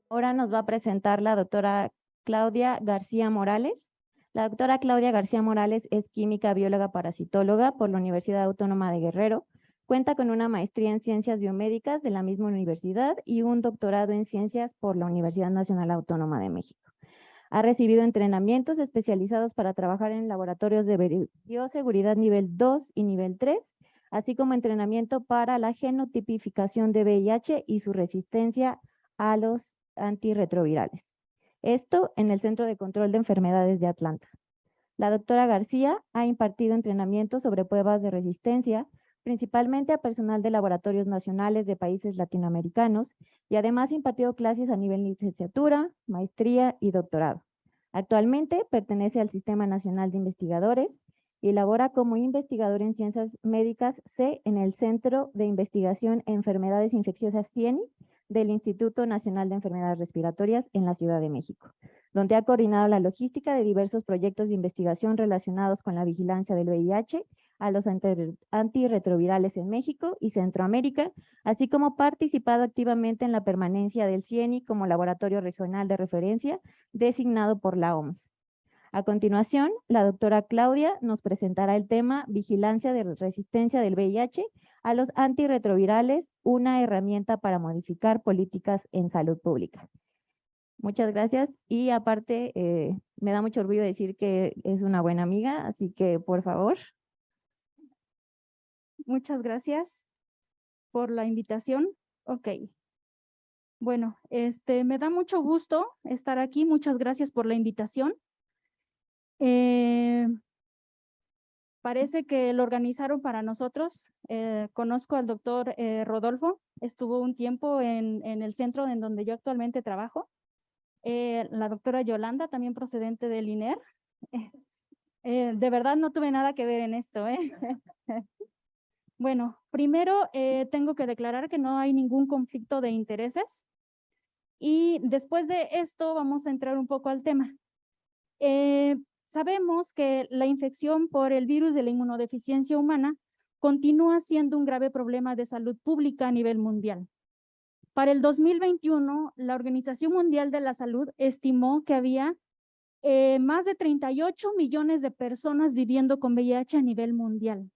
Ahora nos va a presentar la doctora Claudia García Morales. La doctora Claudia García Morales es química, bióloga, parasitóloga por la Universidad Autónoma de Guerrero. Cuenta con una maestría en ciencias biomédicas de la misma universidad y un doctorado en ciencias por la Universidad Nacional Autónoma de México. Ha recibido entrenamientos especializados para trabajar en laboratorios de bioseguridad nivel 2 y nivel 3, así como entrenamiento para la genotipificación de VIH y su resistencia a los antirretrovirales. Esto en el Centro de Control de Enfermedades de Atlanta. La doctora García ha impartido entrenamientos sobre pruebas de resistencia, principalmente a personal de laboratorios nacionales de países latinoamericanos, y además ha impartido clases a nivel licenciatura, maestría y doctorado. Actualmente pertenece al Sistema Nacional de Investigadores y labora como investigador en ciencias médicas C en el Centro de Investigación en Enfermedades Infecciosas CIENI del Instituto Nacional de Enfermedades Respiratorias en la Ciudad de México, donde ha coordinado la logística de diversos proyectos de investigación relacionados con la vigilancia del VIH a los antirretrovirales en México y Centroamérica, así como participado activamente en la permanencia del CIENI como laboratorio regional de referencia designado por la OMS. A continuación, la doctora Claudia nos presentará el tema Vigilancia de resistencia del VIH a los antirretrovirales, una herramienta para modificar políticas en salud pública. Muchas gracias y aparte me da mucho orgullo decir que es una buena amiga, así que por favor. Muchas gracias por la invitación. Ok. Bueno, me da mucho gusto estar aquí. Muchas gracias por la invitación. Parece que lo organizaron para nosotros. Conozco al doctor Rodolfo. Estuvo un tiempo en el centro en donde yo actualmente trabajo. La doctora Yolanda, también procedente del INER. De verdad no tuve nada que ver en esto. Bueno, primero tengo que declarar que no hay ningún conflicto de intereses. Y después de esto vamos a entrar un poco al tema. Sabemos que la infección por el virus de la inmunodeficiencia humana continúa siendo un grave problema de salud pública a nivel mundial. Para el 2021, la Organización Mundial de la Salud estimó que había más de 38 millones de personas viviendo con VIH a nivel mundial.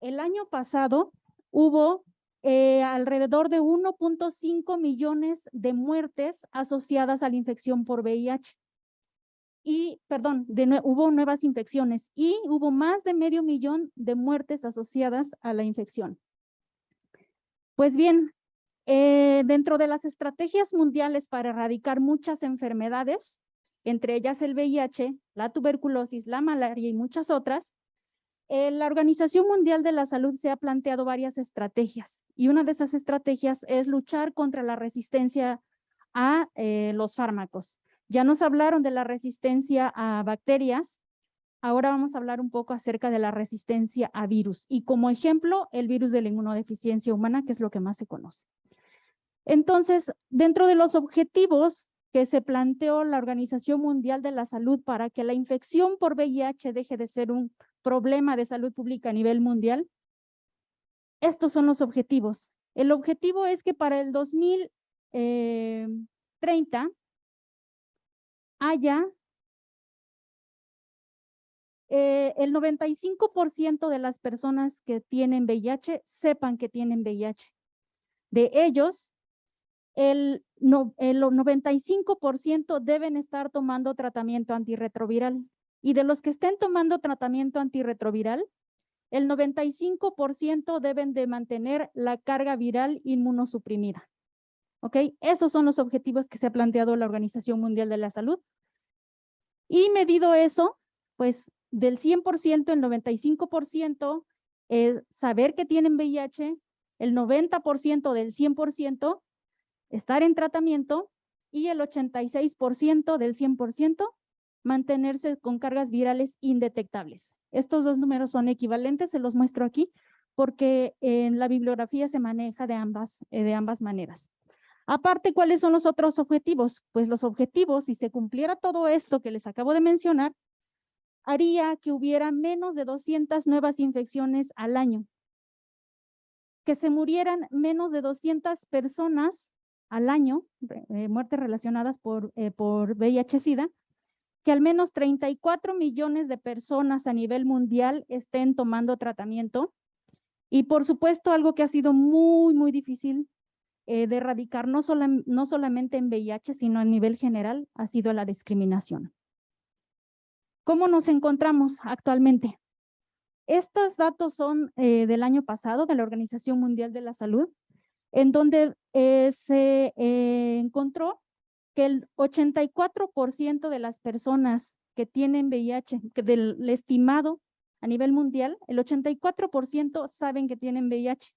El año pasado hubo alrededor de 1.5 millones de muertes asociadas a la infección por VIH. Y, perdón, hubo nuevas infecciones y hubo más de 500,000 de muertes asociadas a la infección. Pues bien, dentro de las estrategias mundiales para erradicar muchas enfermedades, entre ellas el VIH, la tuberculosis, la malaria y muchas otras, la Organización Mundial de la Salud se ha planteado varias estrategias y una de esas estrategias es luchar contra la resistencia a los fármacos. Ya nos hablaron de la resistencia a bacterias, ahora vamos a hablar un poco acerca de la resistencia a virus y como ejemplo el virus de la inmunodeficiencia humana, que es lo que más se conoce. Entonces, dentro de los objetivos que se planteó la Organización Mundial de la Salud para que la infección por VIH deje de ser un problema de salud pública a nivel mundial, estos son los objetivos. El objetivo es que para el 2030 haya el 95% de las personas que tienen VIH sepan que tienen VIH. De ellos, el 95% deben estar tomando tratamiento antirretroviral. Y de los que estén tomando tratamiento antirretroviral, el 95% deben de mantener la carga viral inmunosuprimida. ¿Ok? Esos son los objetivos que se ha planteado la Organización Mundial de la Salud. Y medido eso, pues del 100%, el 95% es saber que tienen VIH, el 90% del 100% estar en tratamiento y el 86% del 100% mantenerse con cargas virales indetectables. Estos dos números son equivalentes, se los muestro aquí, porque en la bibliografía se maneja de ambas maneras. Aparte, ¿cuáles son los otros objetivos? Pues los objetivos, si se cumpliera todo esto que les acabo de mencionar, haría que hubiera menos de 200 nuevas infecciones al año, que se murieran menos de 200 personas al año, muertes relacionadas por VIH-Sida, que al menos 34 millones de personas a nivel mundial estén tomando tratamiento. Y por supuesto, algo que ha sido muy difícil de erradicar, no solamente en VIH, sino a nivel general, ha sido la discriminación. ¿Cómo nos encontramos actualmente? Estos datos son del año pasado, de la Organización Mundial de la Salud, en donde se encontró que el 84% de las personas que tienen VIH, que del estimado a nivel mundial, el 84% saben que tienen VIH.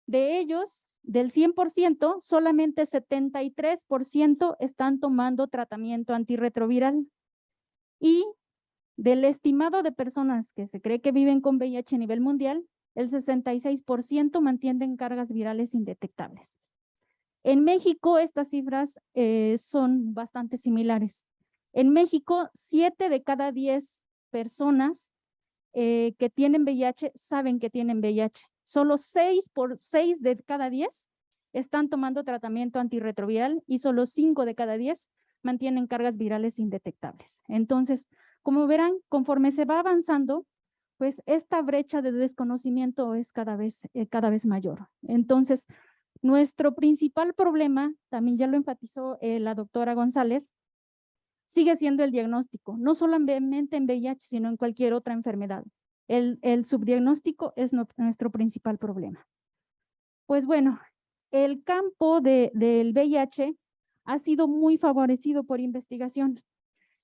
De ellos, del 100%, solamente 73% están tomando tratamiento antirretroviral. Y del estimado de personas que se cree que viven con VIH a nivel mundial, el 66% mantienen cargas virales indetectables. En México, estas cifras son bastante similares. En México, 7 de cada 10 personas que tienen VIH saben que tienen VIH. Solo 6 de cada 10 están tomando tratamiento antirretroviral y solo 5 de cada 10 mantienen cargas virales indetectables. Entonces, como verán, conforme se va avanzando, pues esta brecha de desconocimiento es cada vez mayor. Entonces, nuestro principal problema, también ya lo enfatizó la doctora González, sigue siendo el diagnóstico, no solamente en VIH, sino en cualquier otra enfermedad. El subdiagnóstico es nuestro principal problema. Pues bueno, el campo del VIH ha sido muy favorecido por investigación.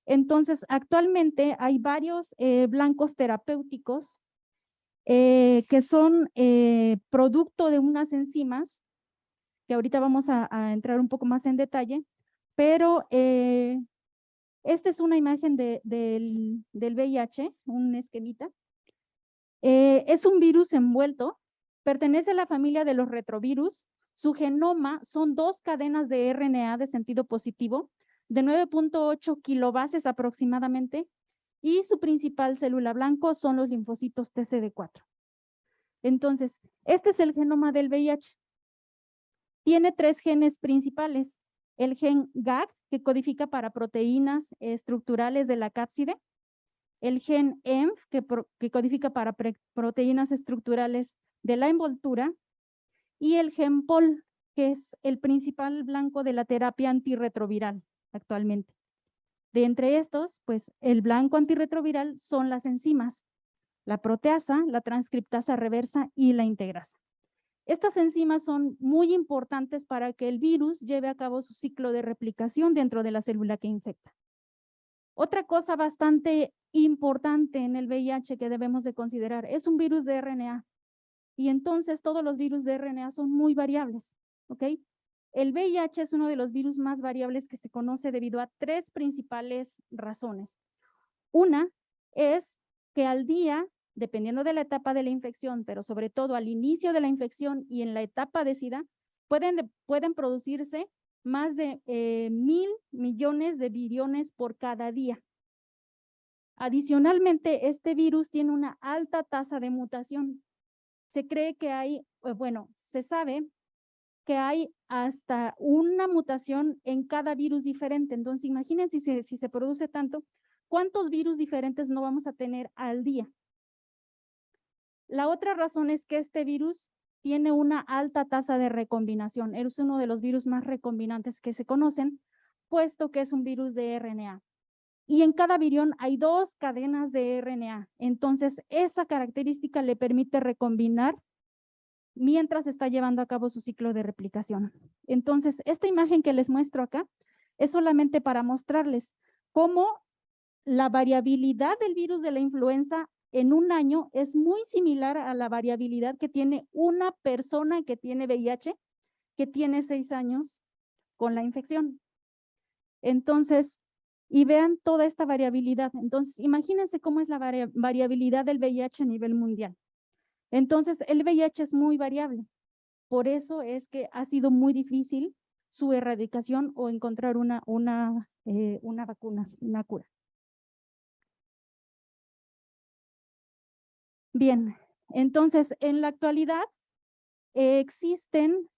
Entonces, actualmente hay varios blancos terapéuticos que son producto de unas enzimas, que ahorita vamos a entrar un poco más en detalle, pero esta es una imagen del VIH, un esquemita. Es un virus envuelto, pertenece a la familia de los retrovirus. Su genoma son 2 cadenas de RNA de sentido positivo, de 9.8 kilobases aproximadamente, y su principal célula blanco son los linfocitos TCD4. Entonces, este es el genoma del VIH. Tiene 3 genes principales. El gen GAG, que codifica para proteínas estructurales de la cápside. El gen ENF, que codifica para proteínas estructurales de la envoltura. Y el gen POL, que es el principal blanco de la terapia antirretroviral actualmente. De entre estos, pues el blanco antirretroviral son las enzimas, la proteasa, la transcriptasa reversa y la integrasa. Estas enzimas son muy importantes para que el virus lleve a cabo su ciclo de replicación dentro de la célula que infecta. Otra cosa bastante importante en el VIH que debemos de considerar es un virus de RNA. Y entonces todos los virus de RNA son muy variables, ¿ok? El VIH es uno de los virus más variables que se conoce debido a 3 principales razones. Una es que al día, dependiendo de la etapa de la infección, pero sobre todo al inicio de la infección y en la etapa de SIDA, pueden producirse más de 1,000 millones de viriones por cada día. Adicionalmente, este virus tiene una alta tasa de mutación. Se cree que hay, se sabe que hay hasta una mutación en cada virus diferente. Entonces, imagínense si se produce tanto, ¿cuántos virus diferentes no vamos a tener al día? La otra razón es que este virus tiene una alta tasa de recombinación. Es uno de los virus más recombinantes que se conocen, puesto que es un virus de RNA. Y en cada virión hay 2 cadenas de RNA. Entonces, esa característica le permite recombinar mientras está llevando a cabo su ciclo de replicación. Entonces, esta imagen que les muestro acá es solamente para mostrarles cómo la variabilidad del virus de la influenza en un año es muy similar a la variabilidad que tiene una persona que tiene VIH, que tiene 6 años con la infección. Entonces, y vean toda esta variabilidad. Entonces, imagínense cómo es la variabilidad del VIH a nivel mundial. Entonces, el VIH es muy variable. Por eso es que ha sido muy difícil su erradicación o encontrar una vacuna, una cura. Bien, entonces, en la actualidad existen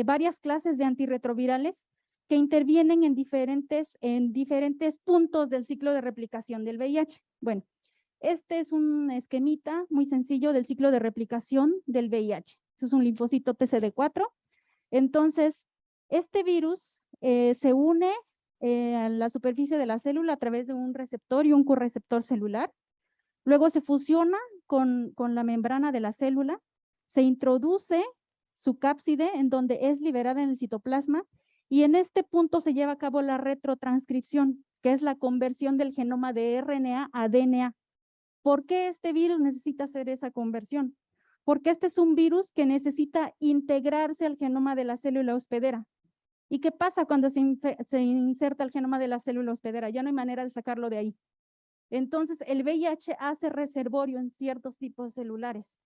varias clases de antirretrovirales que intervienen en diferentes puntos del ciclo de replicación del VIH. Bueno, este es un esquemita muy sencillo del ciclo de replicación del VIH. Este es un linfocito TCD4. Entonces, este virus se une a la superficie de la célula a través de un receptor y un correceptor celular. Luego se fusiona con la membrana de la célula, se introduce su cápside en donde es liberada en el citoplasma y en este punto se lleva a cabo la retrotranscripción, que es la conversión del genoma de RNA a DNA. ¿Por qué este virus necesita hacer esa conversión? Porque este es un virus que necesita integrarse al genoma de la célula hospedera. ¿Y qué pasa cuando se inserta el genoma de la célula hospedera? Ya no hay manera de sacarlo de ahí. Entonces, el VIH hace reservorio en ciertos tipos celulares.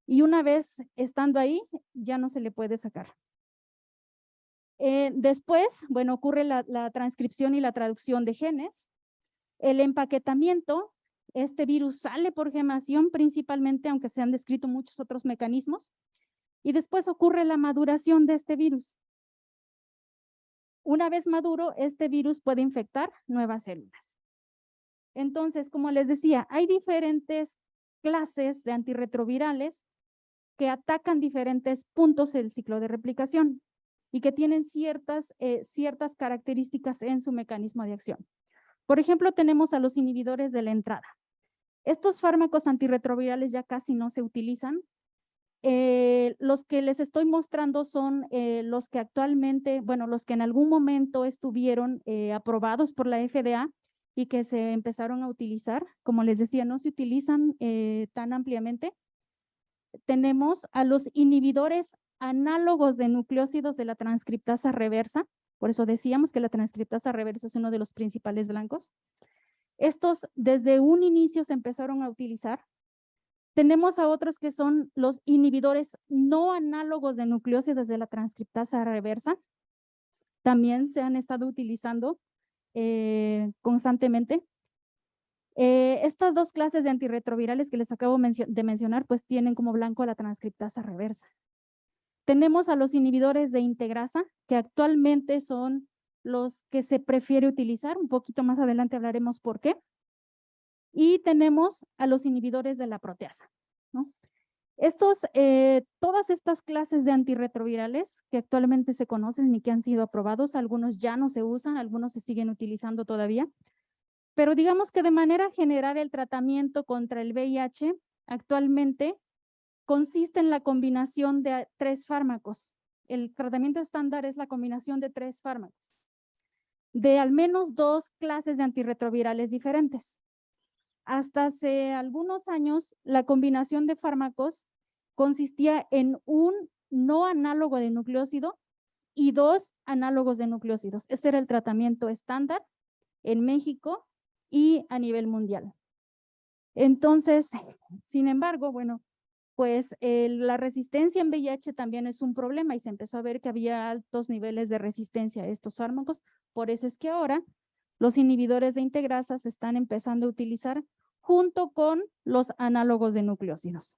Y una vez estando ahí, ya no se le puede sacar. Después, bueno, ocurre la transcripción y la traducción de genes. El empaquetamiento, este virus sale por gemación principalmente, aunque se han descrito muchos otros mecanismos. Y después ocurre la maduración de este virus. Una vez maduro, este virus puede infectar nuevas células. Entonces, como les decía, hay diferentes clases de antirretrovirales que atacan diferentes puntos del ciclo de replicación y que tienen ciertas características en su mecanismo de acción. Por ejemplo, tenemos a los inhibidores de la entrada. Estos fármacos antirretrovirales ya casi no se utilizan. Los que les estoy mostrando son los que actualmente, bueno, los que en algún momento estuvieron aprobados por la FDA y que se empezaron a utilizar. Como les decía, no se utilizan tan ampliamente. Tenemos a los inhibidores análogos de nucleósidos de la transcriptasa reversa. Por eso decíamos que la transcriptasa reversa es uno de los principales blancos. Estos desde un inicio se empezaron a utilizar. Tenemos a otros que son los inhibidores no análogos de nucleósidos de la transcriptasa reversa. También se han estado utilizando constantemente. Estas dos clases de antirretrovirales que les acabo de mencionar, pues tienen como blanco la transcriptasa reversa. Tenemos a los inhibidores de integrasa, que actualmente son los que se prefiere utilizar. Un poquito más adelante hablaremos por qué. Y tenemos a los inhibidores de la proteasa, ¿no? Todas estas clases de antirretrovirales que actualmente se conocen y que han sido aprobados, algunos ya no se usan, algunos se siguen utilizando todavía. Pero digamos que de manera general el tratamiento contra el VIH actualmente consiste en la combinación de 3 fármacos. El tratamiento estándar es la combinación de 3 fármacos, de al menos 2 clases de antirretrovirales diferentes. Hasta hace algunos años, la combinación de fármacos consistía en un no análogo de nucleósido y 2 análogos de nucleósidos. Ese era el tratamiento estándar en México y a nivel mundial. Entonces, sin embargo, bueno, pues la resistencia en VIH también es un problema y se empezó a ver que había altos niveles de resistencia a estos fármacos. Por eso es que ahora los inhibidores de integrasa se están empezando a utilizar junto con los análogos de nucleósidos.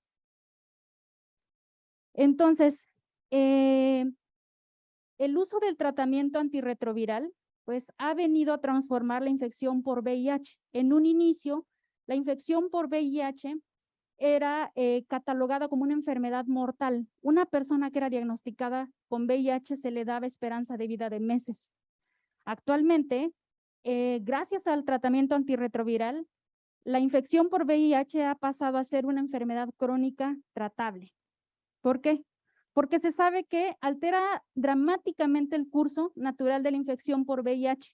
Entonces, el uso del tratamiento antirretroviral pues ha venido a transformar la infección por VIH. En un inicio, la infección por VIH era catalogada como una enfermedad mortal. Una persona que era diagnosticada con VIH se le daba esperanza de vida de meses. Actualmente, gracias al tratamiento antirretroviral, la infección por VIH ha pasado a ser una enfermedad crónica tratable. ¿Por qué? Porque se sabe que altera dramáticamente el curso natural de la infección por VIH.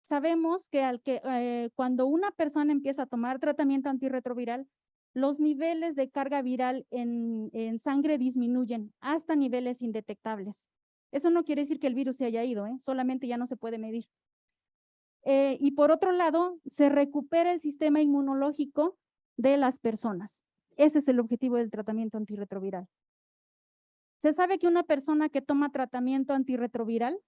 Sabemos que cuando una persona empieza a tomar tratamiento antirretroviral, los niveles de carga viral en sangre disminuyen hasta niveles indetectables. Eso no quiere decir que el virus se haya ido, solamente ya no se puede medir. Y por otro lado, se recupera el sistema inmunológico de las personas. Ese es el objetivo del tratamiento antirretroviral. Se sabe que una persona que toma tratamiento antirretroviral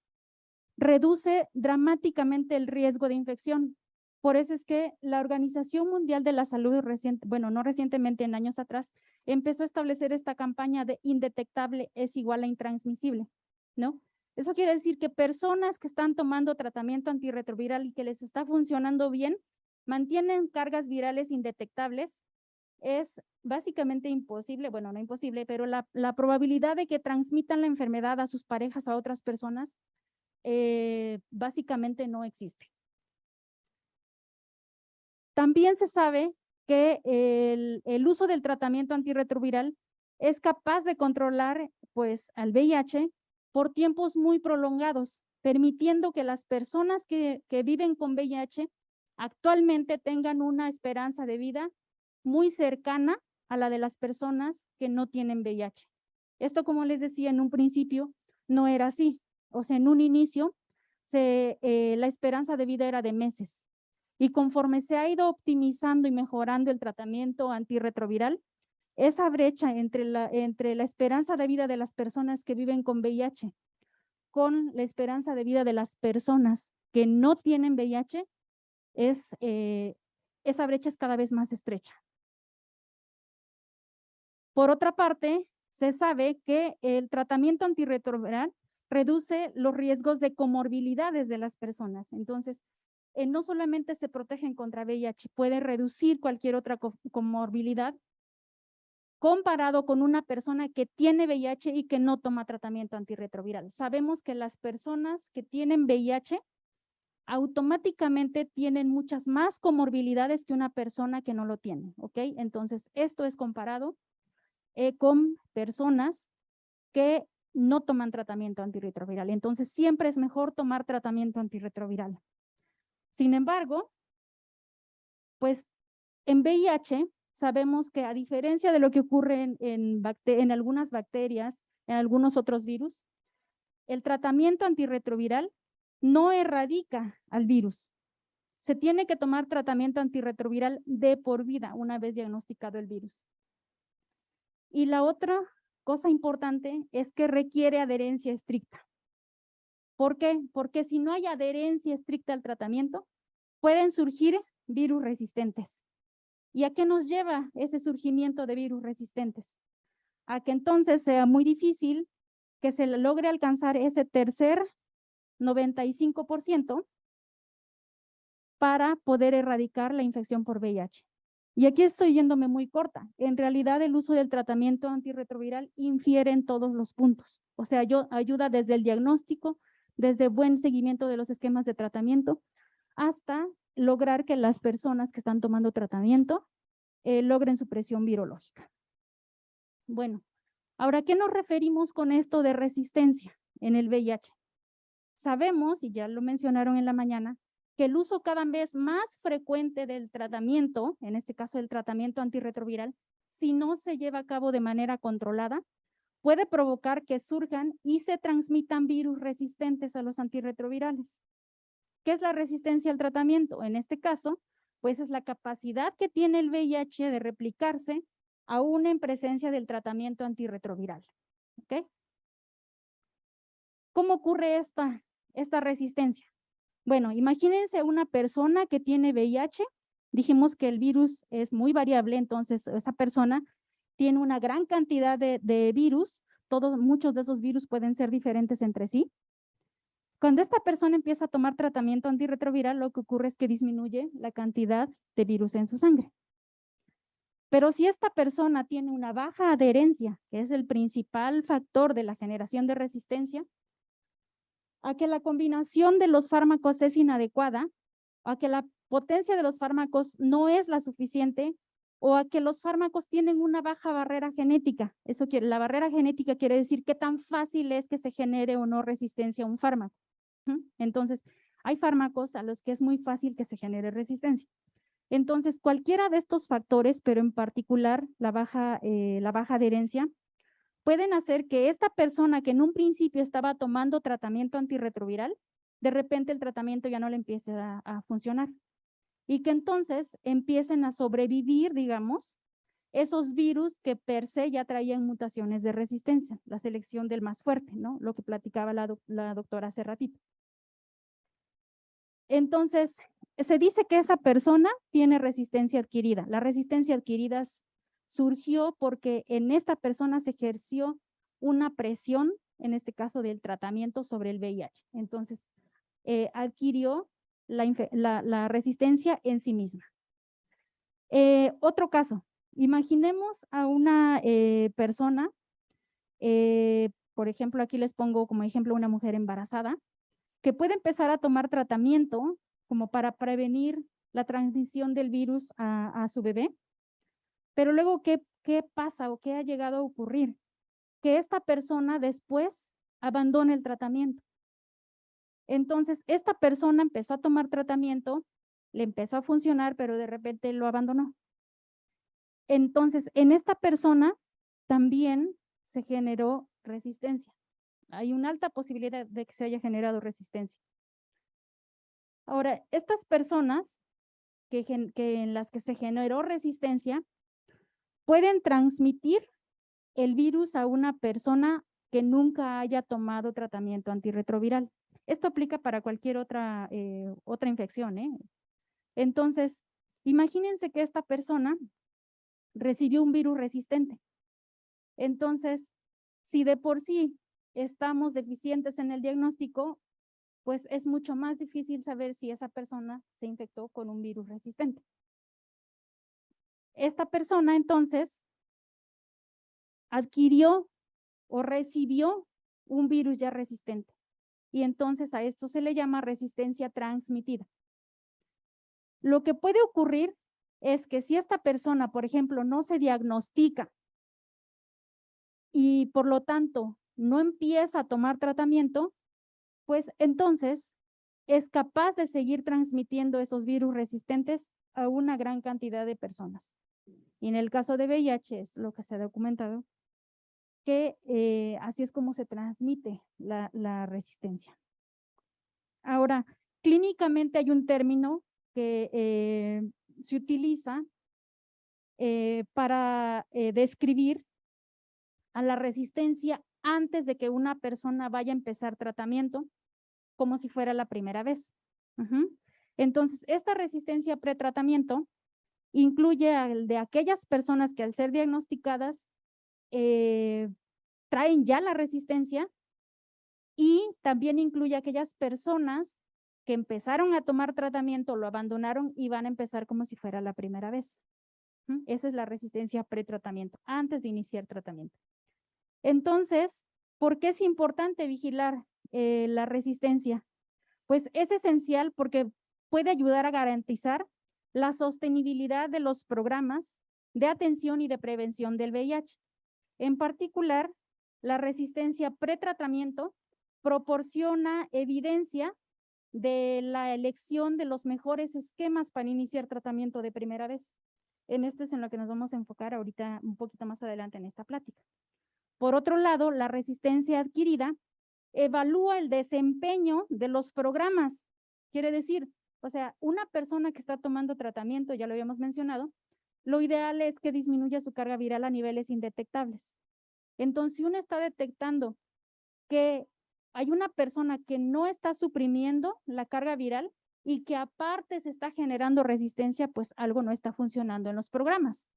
reduce dramáticamente el riesgo de infección. Por eso es que la Organización Mundial de la Salud, no recientemente, en años atrás, empezó a establecer esta campaña de indetectable es igual a intransmisible, ¿no? Eso quiere decir que personas que están tomando tratamiento antirretroviral y que les está funcionando bien, mantienen cargas virales indetectables. Es básicamente imposible, bueno, no imposible, pero la probabilidad de que transmitan la enfermedad a sus parejas, a otras personas, básicamente no existe. También se sabe que el uso del tratamiento antirretroviral es capaz de controlar pues al VIH por tiempos muy prolongados, permitiendo que las personas que viven con VIH actualmente tengan una esperanza de vida muy cercana a la de las personas que no tienen VIH. Esto, como les decía en un principio, no era así. O sea, en un inicio, la esperanza de vida era de meses. Y conforme se ha ido optimizando y mejorando el tratamiento antirretroviral, esa brecha entre la esperanza de vida de las personas que viven con VIH con la esperanza de vida de las personas que no tienen VIH, esa brecha es cada vez más estrecha. Por otra parte, se sabe que el tratamiento antirretroviral reduce los riesgos de comorbilidades de las personas. Entonces, no solamente se protegen contra VIH, puede reducir cualquier otra comorbilidad comparado con una persona que tiene VIH y que no toma tratamiento antirretroviral. Sabemos que las personas que tienen VIH automáticamente tienen muchas más comorbilidades que una persona que no lo tiene, ¿ok? Entonces, esto es comparado con personas que no toman tratamiento antirretroviral. Entonces, siempre es mejor tomar tratamiento antirretroviral. Sin embargo, pues en VIH sabemos que a diferencia de lo que ocurre en algunas bacterias, en algunos otros virus, el tratamiento antirretroviral no erradica al virus. Se tiene que tomar tratamiento antirretroviral de por vida una vez diagnosticado el virus. Y la otra cosa importante es que requiere adherencia estricta. ¿Por qué? Porque si no hay adherencia estricta al tratamiento, pueden surgir virus resistentes. ¿Y a qué nos lleva ese surgimiento de virus resistentes? A que entonces sea muy difícil que se logre alcanzar ese tercer 95% para poder erradicar la infección por VIH. Y aquí estoy yéndome muy corta. En realidad, el uso del tratamiento antirretroviral infiere en todos los puntos. O sea, ayuda desde el diagnóstico, desde buen seguimiento de los esquemas de tratamiento, hasta lograr que las personas que están tomando tratamiento logren su presión virológica. Bueno, ahora, ¿qué nos referimos con esto de resistencia en el VIH? Sabemos, y ya lo mencionaron en la mañana, que el uso cada vez más frecuente del tratamiento, en este caso el tratamiento antirretroviral, si no se lleva a cabo de manera controlada, puede provocar que surjan y se transmitan virus resistentes a los antirretrovirales. ¿Qué es la resistencia al tratamiento? En este caso, pues es la capacidad que tiene el VIH de replicarse aún en presencia del tratamiento antirretroviral. ¿Ok? ¿Cómo ocurre esta resistencia? Bueno, imagínense una persona que tiene VIH, dijimos que el virus es muy variable, entonces esa persona tiene una gran cantidad de virus, muchos de esos virus pueden ser diferentes entre sí. Cuando esta persona empieza a tomar tratamiento antirretroviral, lo que ocurre es que disminuye la cantidad de virus en su sangre. Pero si esta persona tiene una baja adherencia, que es el principal factor de la generación de resistencia, a que la combinación de los fármacos es inadecuada, a que la potencia de los fármacos no es la suficiente, o a que los fármacos tienen una baja barrera genética. La barrera genética quiere decir qué tan fácil es que se genere o no resistencia a un fármaco. Entonces, hay fármacos a los que es muy fácil que se genere resistencia. Entonces, cualquiera de estos factores, pero en particular la baja adherencia, pueden hacer que esta persona que en un principio estaba tomando tratamiento antirretroviral, de repente el tratamiento ya no le empiece a funcionar. Y que entonces empiecen a sobrevivir, digamos, esos virus que per se ya traían mutaciones de resistencia, la selección del más fuerte, ¿no? Lo que platicaba la doctora hace ratito. Entonces, se dice que esa persona tiene resistencia adquirida. La resistencia adquirida surgió porque en esta persona se ejerció una presión, en este caso del tratamiento sobre el VIH. Entonces, adquirió la resistencia en sí misma. Otro caso, imaginemos a una persona, por ejemplo, aquí les pongo como ejemplo una mujer embarazada, que puede empezar a tomar tratamiento como para prevenir la transmisión del virus a su bebé. Pero luego, ¿qué pasa o qué ha llegado a ocurrir? Que esta persona después abandona el tratamiento. Entonces, esta persona empezó a tomar tratamiento, le empezó a funcionar, pero de repente lo abandonó. Entonces, en esta persona también se generó resistencia. Hay una alta posibilidad de que se haya generado resistencia. Ahora, estas personas en las que se generó resistencia pueden transmitir el virus a una persona que nunca haya tomado tratamiento antirretroviral. Esto aplica para cualquier otra infección, ¿eh? Entonces, imagínense que esta persona recibió un virus resistente. Entonces, si de por sí estamos deficientes en el diagnóstico, pues es mucho más difícil saber si esa persona se infectó con un virus resistente. Esta persona entonces adquirió o recibió un virus ya resistente y entonces a esto se le llama resistencia transmitida. Lo que puede ocurrir es que si esta persona, por ejemplo, no se diagnostica y por lo tanto no empieza a tomar tratamiento, pues entonces es capaz de seguir transmitiendo esos virus resistentes a una gran cantidad de personas. Y en el caso de VIH es lo que se ha documentado, que así es como se transmite la resistencia. Ahora, clínicamente hay un término que se utiliza para describir a la resistencia antes de que una persona vaya a empezar tratamiento, como si fuera la primera vez. Entonces, esta resistencia pretratamiento incluye de aquellas personas que al ser diagnosticadas traen ya la resistencia y también incluye aquellas personas que empezaron a tomar tratamiento, lo abandonaron y van a empezar como si fuera la primera vez. Esa es la resistencia pretratamiento, antes de iniciar tratamiento. Entonces, ¿por qué es importante vigilar la resistencia? Pues es esencial porque puede ayudar a garantizar la sostenibilidad de los programas de atención y de prevención del VIH. En particular, la resistencia pretratamiento proporciona evidencia de la elección de los mejores esquemas para iniciar tratamiento de primera vez. En esto es en lo que nos vamos a enfocar ahorita un poquito más adelante en esta plática. Por otro lado, la resistencia adquirida evalúa el desempeño de los programas. Quiere decir, o sea, una persona que está tomando tratamiento, ya lo habíamos mencionado, lo ideal es que disminuya su carga viral a niveles indetectables. Entonces, si uno está detectando que hay una persona que no está suprimiendo la carga viral y que aparte se está generando resistencia, pues algo no está funcionando en los programas.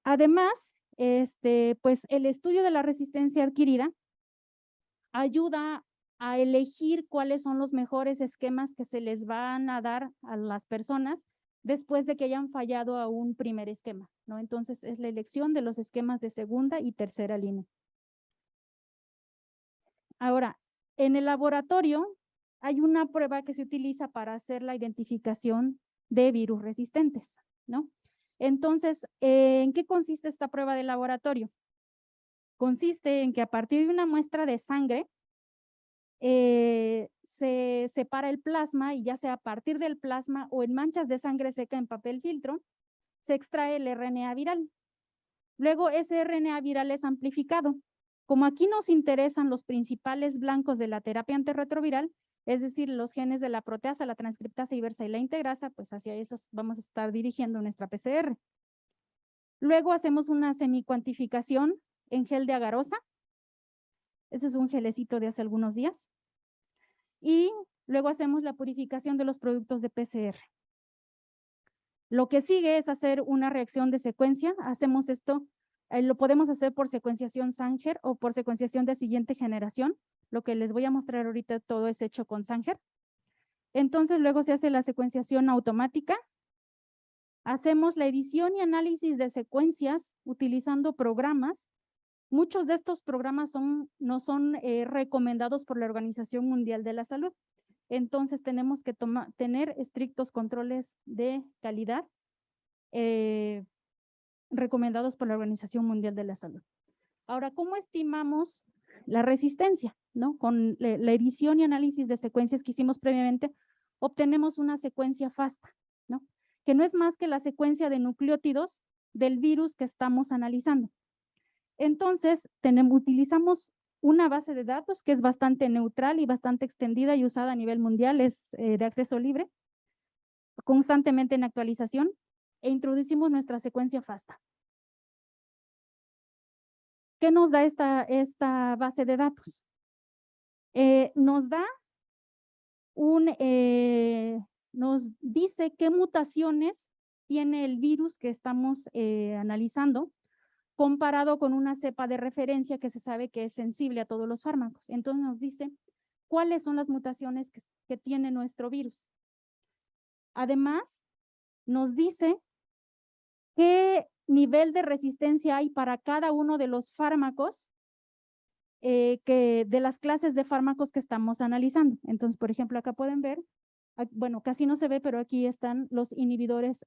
Además, pues el estudio de la resistencia adquirida ayuda a elegir cuáles son los mejores esquemas que se les van a dar a las personas después de que hayan fallado a un primer esquema, ¿no? Entonces, es la elección de los esquemas de segunda y tercera línea. Ahora, en el laboratorio hay una prueba que se utiliza para hacer la identificación de virus resistentes, ¿no? Entonces, ¿en qué consiste esta prueba de laboratorio? Consiste en que a partir de una muestra de sangre se separa el plasma y ya sea a partir del plasma o en manchas de sangre seca en papel filtro, se extrae el RNA viral. Luego ese RNA viral es amplificado. Como aquí nos interesan los principales blancos de la terapia antirretroviral, es decir, los genes de la proteasa, la transcriptasa inversa y la integrasa, pues hacia esos vamos a estar dirigiendo nuestra PCR. Luego hacemos una semicuantificación en gel de agarosa. Ese es un gelecito de hace algunos días. Y luego hacemos la purificación de los productos de PCR. Lo que sigue es hacer una reacción de secuencia. Hacemos esto, lo podemos hacer por secuenciación Sanger o por secuenciación de siguiente generación. Lo que les voy a mostrar ahorita todo es hecho con Sanger. Entonces luego se hace la secuenciación automática. Hacemos la edición y análisis de secuencias utilizando programas. Muchos de estos programas no son recomendados por la Organización Mundial de la Salud. Entonces tenemos que tener estrictos controles de calidad recomendados por la Organización Mundial de la Salud. Ahora, ¿cómo estimamos la resistencia? ¿No? Con la edición y análisis de secuencias que hicimos previamente, obtenemos una secuencia FASTA, ¿no? Que no es más que la secuencia de nucleótidos del virus que estamos analizando. Entonces, utilizamos una base de datos que es bastante neutral y bastante extendida y usada a nivel mundial, es de acceso libre, constantemente en actualización, e introducimos nuestra secuencia FASTA. ¿Qué nos da esta base de datos? Nos dice qué mutaciones tiene el virus que estamos analizando, comparado con una cepa de referencia que se sabe que es sensible a todos los fármacos. Entonces nos dice cuáles son las mutaciones que tiene nuestro virus. Además, nos dice qué nivel de resistencia hay para cada uno de los fármacos, de las clases de fármacos que estamos analizando. Entonces, por ejemplo, acá pueden ver, bueno, casi no se ve, pero aquí están los inhibidores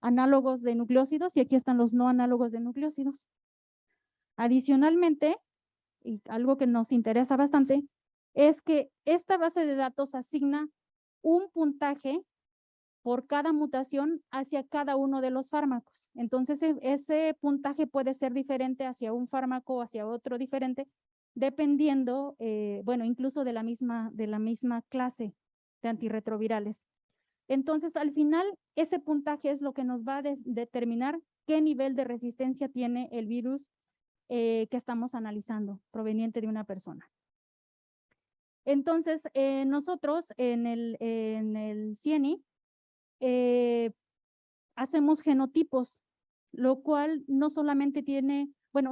análogos de nucleósidos y aquí están los no análogos de nucleósidos. Adicionalmente, y algo que nos interesa bastante, es que esta base de datos asigna un puntaje por cada mutación hacia cada uno de los fármacos. Entonces, ese puntaje puede ser diferente hacia un fármaco o hacia otro diferente, dependiendo, bueno, incluso de la misma clase de antirretrovirales. Entonces, al final, ese puntaje es lo que nos va a determinar qué nivel de resistencia tiene el virus que estamos analizando, proveniente de una persona. Entonces, nosotros en el CIENI hacemos genotipos, lo cual no solamente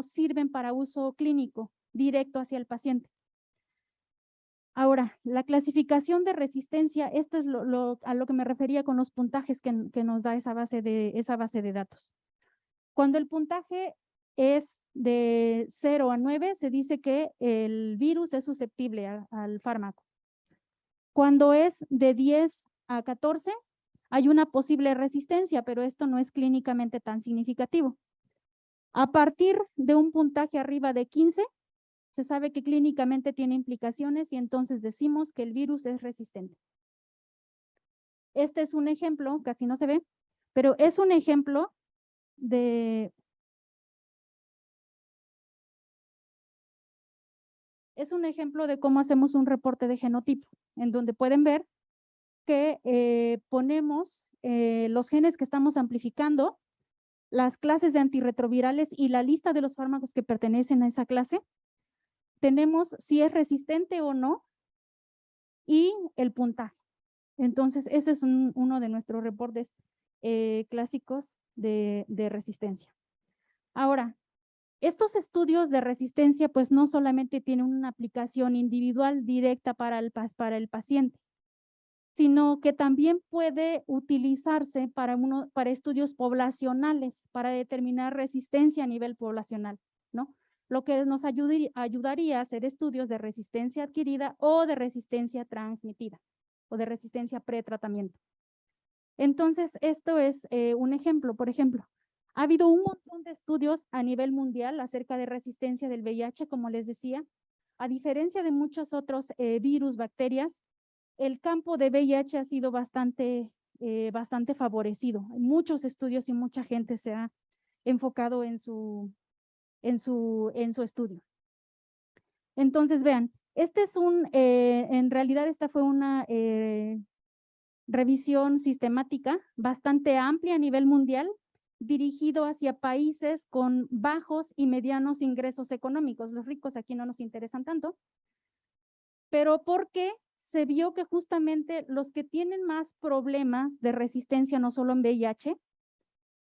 sirven para uso clínico directo hacia el paciente. Ahora, la clasificación de resistencia, esto es a lo que me refería con los puntajes que nos da esa base de datos. Cuando el puntaje es de 0 a 9, se dice que el virus es susceptible al fármaco. Cuando es de 10 a 14, hay una posible resistencia, pero esto no es clínicamente tan significativo. A partir de un puntaje arriba de 15, se sabe que clínicamente tiene implicaciones y entonces decimos que el virus es resistente. Este es un ejemplo, casi no se ve, pero es un ejemplo de cómo hacemos un reporte de genotipo, en donde pueden ver que ponemos los genes que estamos amplificando, las clases de antirretrovirales y la lista de los fármacos que pertenecen a esa clase. Tenemos si es resistente o no y el puntaje. Entonces, ese es uno de nuestros reportes clásicos de resistencia. Ahora, estos estudios de resistencia pues no solamente tienen una aplicación individual directa para el paciente, sino que también puede utilizarse para estudios poblacionales, para determinar resistencia a nivel poblacional, ¿no? Lo que nos ayudaría a hacer estudios de resistencia adquirida o de resistencia transmitida o de resistencia pretratamiento. Entonces, esto es un ejemplo. Por ejemplo, ha habido un montón de estudios a nivel mundial acerca de resistencia del VIH, como les decía. A diferencia de muchos otros virus, bacterias, el campo de VIH ha sido bastante favorecido. Muchos estudios y mucha gente se ha enfocado en su estudio. Entonces, vean, en realidad esta fue una revisión sistemática bastante amplia a nivel mundial dirigido hacia países con bajos y medianos ingresos económicos. Los ricos aquí no nos interesan tanto, pero porque se vio que justamente los que tienen más problemas de resistencia, no solo en VIH,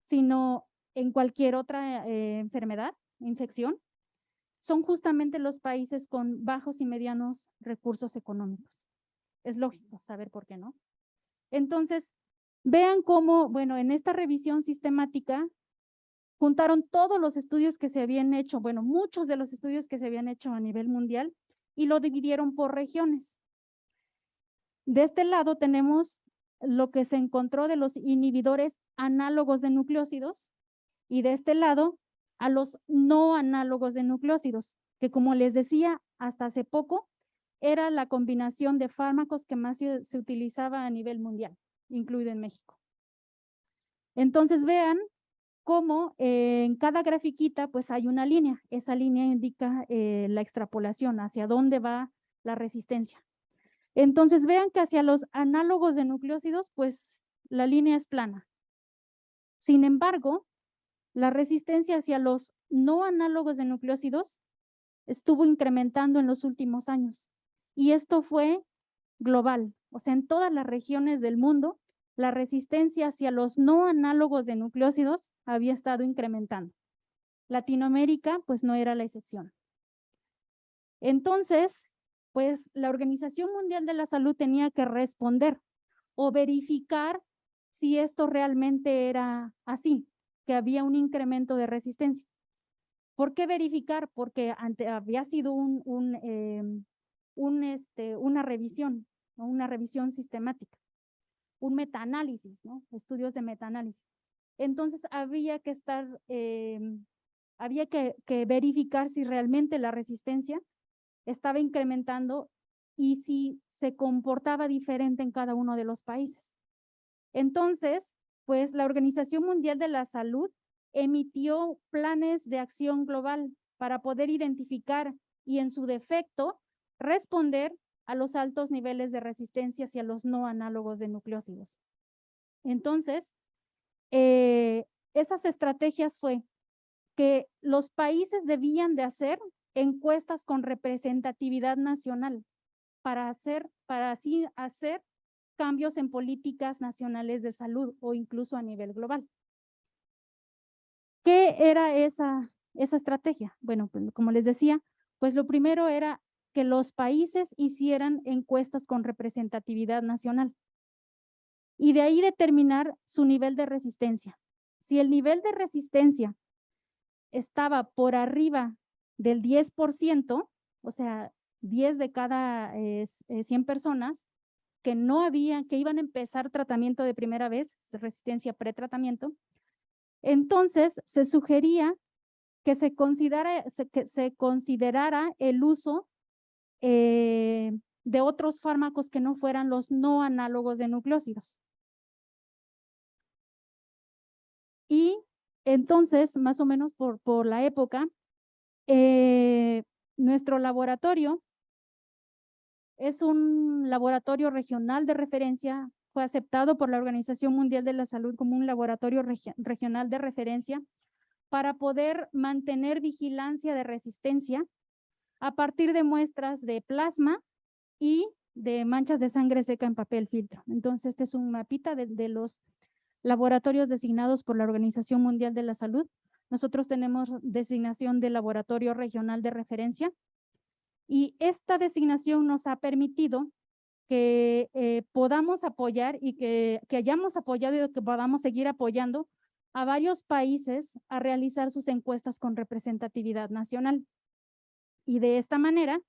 sino en cualquier otra enfermedad, infección, son justamente los países con bajos y medianos recursos económicos. Es lógico saber por qué, ¿no? Entonces, vean cómo, bueno, en esta revisión sistemática juntaron todos los estudios que se habían hecho, bueno, muchos de los estudios que se habían hecho a nivel mundial y lo dividieron por regiones. De este lado tenemos lo que se encontró de los inhibidores análogos de nucleósidos y de este lado a los no análogos de nucleósidos, que como les decía, hasta hace poco era la combinación de fármacos que más se utilizaba a nivel mundial, incluido en México. Entonces vean cómo en cada grafiquita pues hay una línea. Esa línea indica la extrapolación, hacia dónde va la resistencia. Entonces vean que hacia los análogos de nucleósidos pues la línea es plana. Sin embargo, la resistencia hacia los no análogos de nucleósidos estuvo incrementando en los últimos años. Y esto fue global, o sea, en todas las regiones del mundo, la resistencia hacia los no análogos de nucleósidos había estado incrementando. Latinoamérica, pues no era la excepción. Entonces, pues la Organización Mundial de la Salud tenía que responder o verificar si esto realmente era así, que había un incremento de resistencia. ¿Por qué verificar? Porque había sido una revisión sistemática, un metaanálisis, ¿no? Estudios de metaanálisis. Entonces había que verificar si realmente la resistencia estaba incrementando y si se comportaba diferente en cada uno de los países. Entonces, pues la Organización Mundial de la Salud emitió planes de acción global para poder identificar y en su defecto responder a los altos niveles de resistencia hacia los no análogos de nucleósidos. Entonces, esas estrategias fue que los países debían de hacer encuestas con representatividad nacional para así hacer cambios en políticas nacionales de salud o incluso a nivel global. ¿Qué era esa estrategia? Bueno, pues, como les decía, pues lo primero era que los países hicieran encuestas con representatividad nacional y de ahí determinar su nivel de resistencia. Si el nivel de resistencia estaba por arriba del 10%, o sea, 10 de cada 100 personas que iban a empezar tratamiento de primera vez, resistencia pretratamiento, entonces se sugería que se considerara el uso de otros fármacos que no fueran los no análogos de nucleósidos. Y entonces, más o menos por la época, nuestro laboratorio es un laboratorio regional de referencia, fue aceptado por la Organización Mundial de la Salud como un laboratorio regional de referencia para poder mantener vigilancia de resistencia a partir de muestras de plasma y de manchas de sangre seca en papel filtro. Entonces, este es un mapita de los laboratorios designados por la Organización Mundial de la Salud. Nosotros tenemos designación de laboratorio regional de referencia y esta designación nos ha permitido que podamos apoyar y que hayamos apoyado y que podamos seguir apoyando a varios países a realizar sus encuestas con representatividad nacional. Y de esta manera,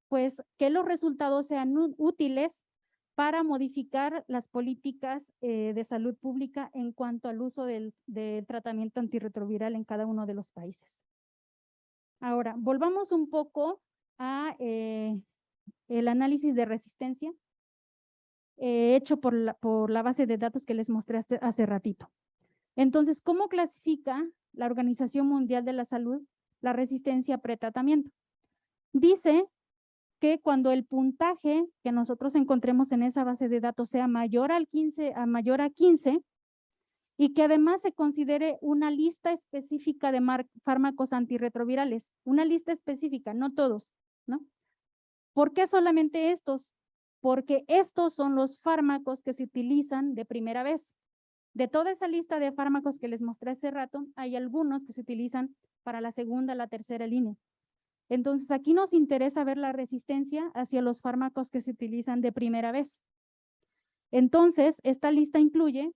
pues que los resultados sean útiles para modificar las políticas de salud pública en cuanto al uso del tratamiento antirretroviral en cada uno de los países. Ahora, volvamos un poco a el análisis de resistencia hecho por la base de datos que les mostré hace ratito. Entonces, ¿cómo clasifica la Organización Mundial de la Salud la resistencia pretratamiento? Dice que cuando el puntaje que nosotros encontremos en esa base de datos sea mayor a 15 y que además se considere una lista específica de fármacos antirretrovirales, una lista específica, no todos, ¿no? ¿Por qué solamente estos? Porque estos son los fármacos que se utilizan de primera vez. De toda esa lista de fármacos que les mostré hace rato, hay algunos que se utilizan para la segunda, la tercera línea. Entonces, aquí nos interesa ver la resistencia hacia los fármacos que se utilizan de primera vez. Entonces, esta lista incluye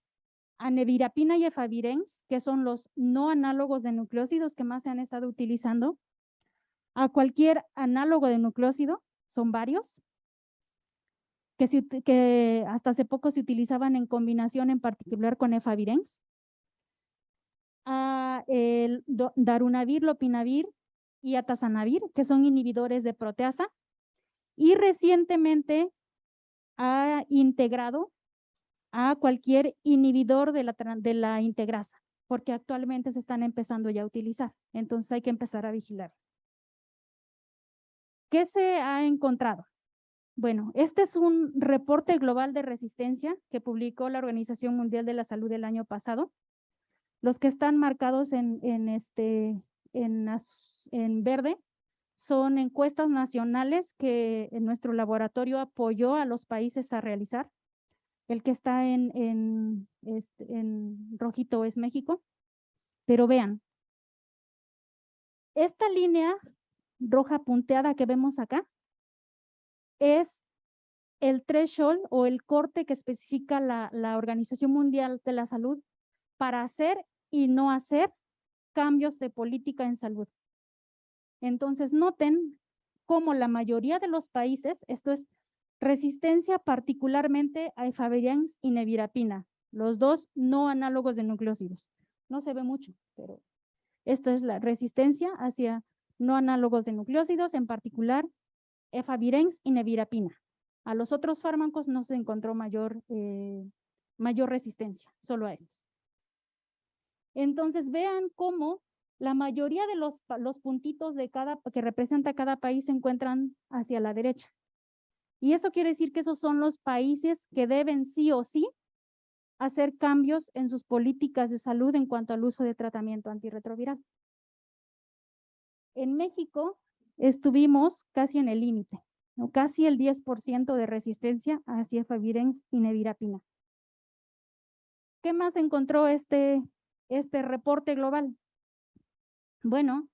a nevirapina y efavirenz, que son los no análogos de nucleósidos que más se han estado utilizando, a cualquier análogo de nucleósido, son varios, que hasta hace poco se utilizaban en combinación, en particular con efavirenz, a el darunavir, lopinavir y atazanavir, que son inhibidores de proteasa, y recientemente ha integrado a cualquier inhibidor de la integrasa, porque actualmente se están empezando ya a utilizar, entonces hay que empezar a vigilar. ¿Qué se ha encontrado? Bueno, este es un reporte global de resistencia que publicó la Organización Mundial de la Salud el año pasado. Los que están marcados en verde son encuestas nacionales que nuestro laboratorio apoyó a los países a realizar. El que está en rojito es México. Pero vean, esta línea roja punteada que vemos acá es el threshold o el corte que especifica la Organización Mundial de la Salud para hacer y no hacer cambios de política en salud. Entonces, noten cómo la mayoría de los países, esto es resistencia particularmente a efavirenz y nevirapina, los dos no análogos de nucleósidos. No se ve mucho, pero esto es la resistencia hacia no análogos de nucleósidos, en particular efavirenz y nevirapina. A los otros fármacos no se encontró mayor resistencia, solo a estos. Entonces, vean cómo la mayoría de los puntitos que representa cada país se encuentran hacia la derecha. Y eso quiere decir que esos son los países que deben sí o sí hacer cambios en sus políticas de salud en cuanto al uso de tratamiento antirretroviral. En México estuvimos casi en el límite, ¿no? Casi el 10% de resistencia hacia efavirenz y nevirapina. ¿Qué más encontró este reporte global? Bueno,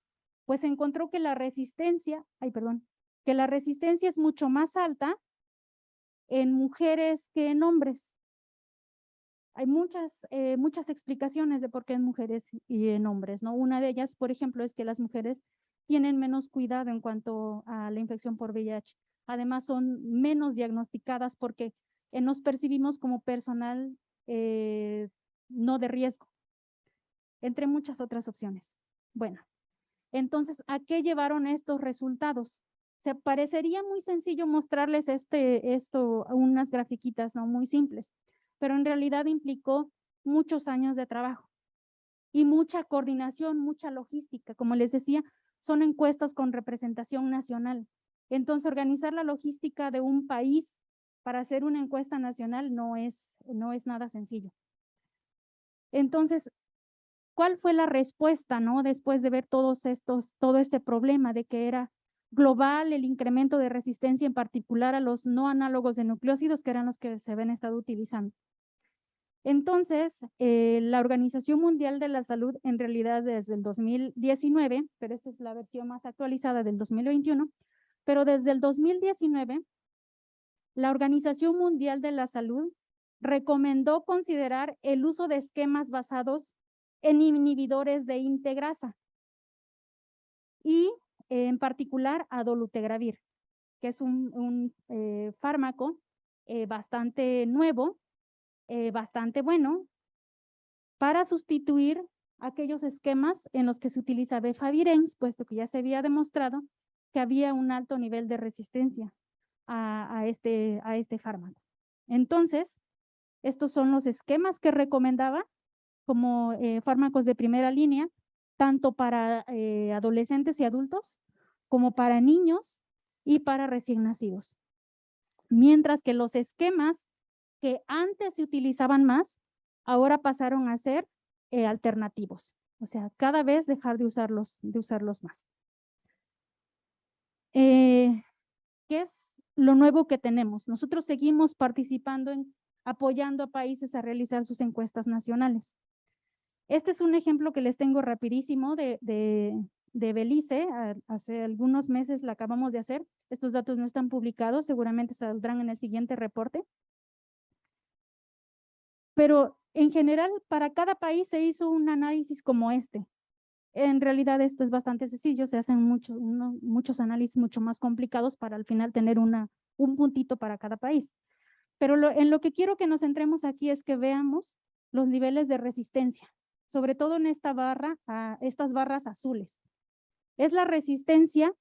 pues encontró que la resistencia es mucho más alta en mujeres que en hombres. Hay muchas explicaciones de por qué en mujeres y en hombres, ¿no? Una de ellas, por ejemplo, es que las mujeres tienen menos cuidado en cuanto a la infección por VIH. Además, son menos diagnosticadas porque nos percibimos como personal no de riesgo, entre muchas otras opciones. Bueno, entonces, ¿a qué llevaron estos resultados? Se parecería muy sencillo mostrarles unas grafiquitas, ¿no? Muy simples, pero en realidad implicó muchos años de trabajo y mucha coordinación, mucha logística. Como les decía, son encuestas con representación nacional. Entonces, organizar la logística de un país para hacer una encuesta nacional no es nada sencillo. Entonces, ¿cuál fue la respuesta, no? Después de ver todo este problema de que era global el incremento de resistencia, en particular a los no análogos de nucleósidos, que eran los que se habían estado utilizando. Entonces, la Organización Mundial de la Salud, en realidad desde el 2019, pero esta es la versión más actualizada del 2021, pero desde el 2019, la Organización Mundial de la Salud recomendó considerar el uso de esquemas basados en inhibidores de integrasa y en particular a dolutegravir, que es un fármaco bastante nuevo, bastante bueno, para sustituir aquellos esquemas en los que se utiliza efavirenz, puesto que ya se había demostrado que había un alto nivel de resistencia a este fármaco. Entonces, estos son los esquemas que recomendaba como fármacos de primera línea, tanto para adolescentes y adultos, como para niños y para recién nacidos. Mientras que los esquemas que antes se utilizaban más, ahora pasaron a ser alternativos. O sea, cada vez dejar de usarlos más. ¿Qué es lo nuevo que tenemos? Nosotros seguimos participando apoyando a países a realizar sus encuestas nacionales. Este es un ejemplo que les tengo rapidísimo de Belice. Hace algunos meses la acabamos de hacer. Estos datos no están publicados, seguramente saldrán en el siguiente reporte. Pero en general, para cada país se hizo un análisis como este. En realidad esto es bastante sencillo, se hacen muchos análisis mucho más complicados para al final tener un puntito para cada país. Pero en lo que quiero que nos centremos aquí es que veamos los niveles de resistencia, sobre todo en esta barra, estas barras azules. Es la resistencia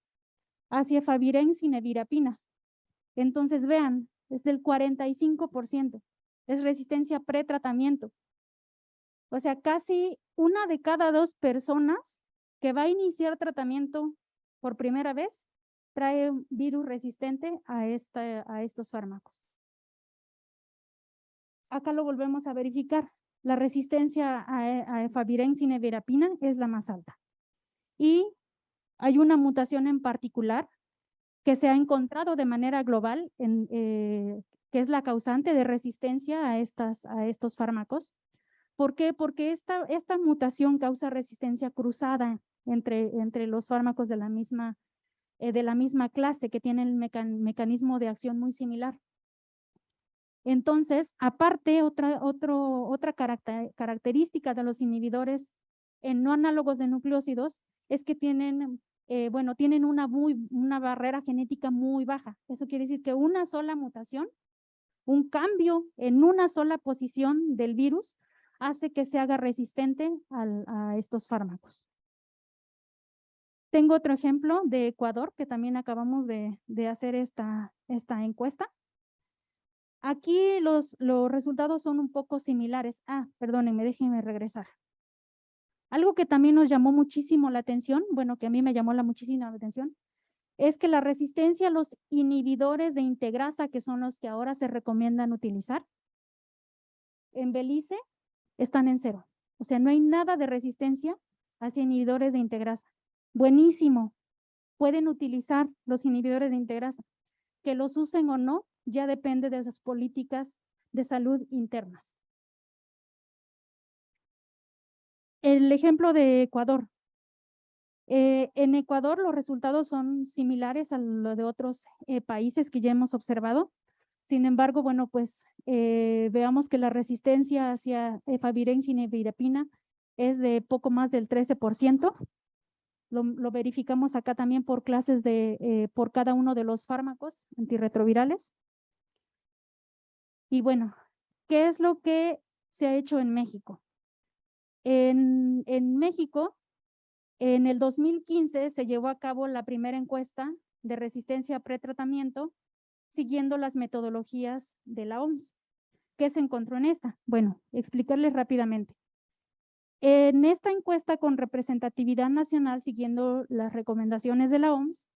hacia efavirenz y nevirapina. Entonces vean, es del 45%, es resistencia pretratamiento. O sea, casi 1 de cada 2 personas que va a iniciar tratamiento por primera vez trae un virus resistente a estos fármacos. Acá lo volvemos a verificar. La resistencia a efavirenz y nevirapina es la más alta. Y hay una mutación en particular que se ha encontrado de manera global, que es la causante de resistencia a estos fármacos. ¿Por qué? Porque esta mutación causa resistencia cruzada entre los fármacos de la misma clase que tienen mecanismo de acción muy similar. Entonces, aparte, otra característica de los inhibidores en no análogos de nucleósidos es que tienen una barrera genética muy baja. Eso quiere decir que una sola mutación, un cambio en una sola posición del virus, hace que se haga resistente a estos fármacos. Tengo otro ejemplo de Ecuador, que también acabamos de hacer esta encuesta. Aquí los resultados son un poco similares. Perdónenme, déjenme regresar. Algo que también nos llamó muchísimo la atención, bueno, que a mí me llamó muchísima atención, es que la resistencia a los inhibidores de integrasa, que son los que ahora se recomiendan utilizar, en Belice están en 0. O sea, no hay nada de resistencia hacia inhibidores de integrasa. Buenísimo. Pueden utilizar los inhibidores de integrasa. Que los usen o no, ya depende de esas políticas de salud internas. El ejemplo de Ecuador. En Ecuador los resultados son similares a los de otros países que ya hemos observado. Sin embargo, bueno, pues veamos que la resistencia hacia efavirenz y nevirapina es de poco más del 13%. Lo verificamos acá también por clases por cada uno de los fármacos antirretrovirales. Y bueno, ¿qué es lo que se ha hecho en México? En México, en el 2015 se llevó a cabo la primera encuesta de resistencia a pretratamiento siguiendo las metodologías de la OMS. ¿Qué se encontró en esta? Bueno, explicarles rápidamente. En esta encuesta con representatividad nacional, siguiendo las recomendaciones de la OMS,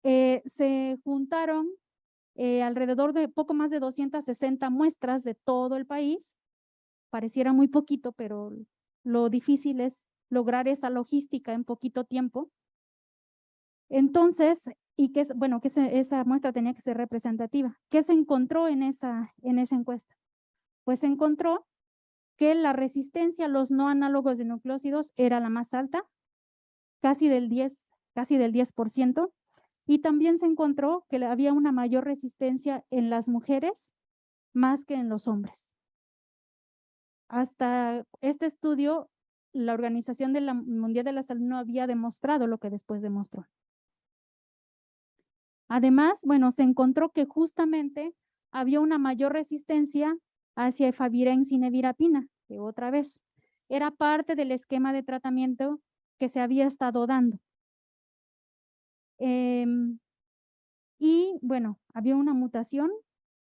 se juntaron alrededor de poco más de 260 muestras de todo el país. Pareciera muy poquito, pero lo difícil es lograr esa logística en poquito tiempo. Entonces, esa muestra tenía que ser representativa. ¿Qué se encontró en esa encuesta? Pues se encontró que la resistencia a los no análogos de nucleósidos era la más alta, casi del 10%, y también se encontró que había una mayor resistencia en las mujeres más que en los hombres. Hasta este estudio, la Organización Mundial de la Salud no había demostrado lo que después demostró. Además, bueno, se encontró que justamente había una mayor resistencia hacia efavirenz y nevirapina, que otra vez era parte del esquema de tratamiento que se había estado dando. Y bueno, había una mutación